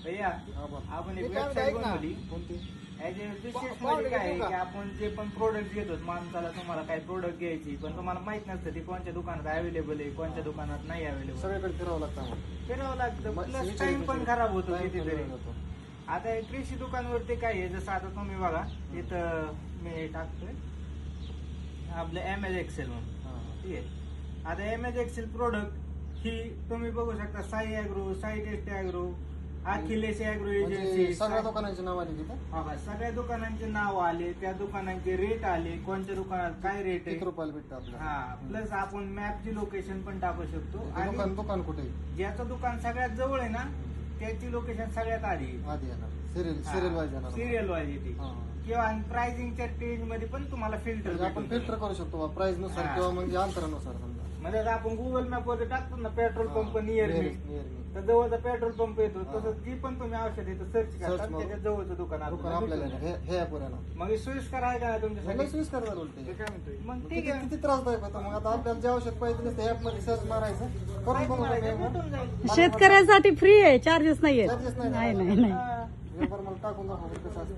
भैया हा बोल. आपण एक मी काय वेबसाईट म्हणतो ऐक ना. बनवली. कोणती? विशेष म्हणजे काय आहे की आपण जे पण प्रोडक्ट घेतो माणसाला तुम्हाला काही प्रोडक्ट घ्यायची पण तुम्हाला माहित नसतं ती कोणत्या दुकानात अवेलेबल आहे कोणत्या दुकानात नाही अवेलेबल. सगळीकडे फिरावं लागतं आम्हाला. फिरावं लागतं मग प्लस विचार टाइम पण विचार. खराब होतो Time कितीतरी. खराब होतो. आता हे कृषी दुकानवरती काय आहे जसं आता तुम्ही बघा इथं मी टाकतोय आपलं एमएज एक्सेल म्हणून हा. ठीक आहे. आता एमएज एक्सेल प्रोडक्ट ही तुम्ही बघू शकता Sai agro Sai test agro Akhilesh agro म्हणजे एजन्सी सगळ्या दुकानांची नाव आली तिथं. सगळ्या दुकानांचे नाव आले त्या दुकानांचे रेट आले कोणत्या दुकानात काय रेट किती आहे रुपयाला भेटतं आपल्याला? हा प्लस आपण मॅपची लोकेशन पण टाकू शकतो ते आणि दुकान कुठे आहे? ज्याचं दुकान सगळ्यात जवळ आहे ना त्याची लोकेशन सगळ्यात आधी आधी येणार सिरियल वाईज येणार. सिरियल वाईज येते हा. किंवा प्राइसिंगच्या स्टेज मध्ये पण तुम्हाला म्हणजे फिल्टर आपण फिल्टर करू शकतो प्राइस नुसार हा. किंवा म्हणजे अंतरानुसार समजा. म्हणजे आता आपण गुगल मॅप वर टाकतो ना petrol pump near me near me. तर जवळचा पेट्रोल पंप येतो हा. तसं जी पण तुम्ही औषध येतं सर्च करता Search मारून. त्याच्या जवळचं दुकान दुकान आपल्याला आपल्याला भेटून येणार. हे ऍप वर येणार. जाईल. मग हे सोयीस्कर आहे का लय तुमच्यासाठी सोयीस्कर झालं उलट ते हे. काय म्हणतोय मग किती ठीक आहे किती त्रासदायक होतं मग आता आपल्याला जे आवश्यक पाहिजे नसतं ऍप मध्ये सर्च मारायचं करून माहिती बघू मारायचं, नका. भेटून जाईल. शेतकऱ्यांसाठी फ्री आहे, चार्जेस नाहीये. Charges नाही. नाही नाही नाही. हा. व्यापार मला टाकून दाखवा कसं असतं.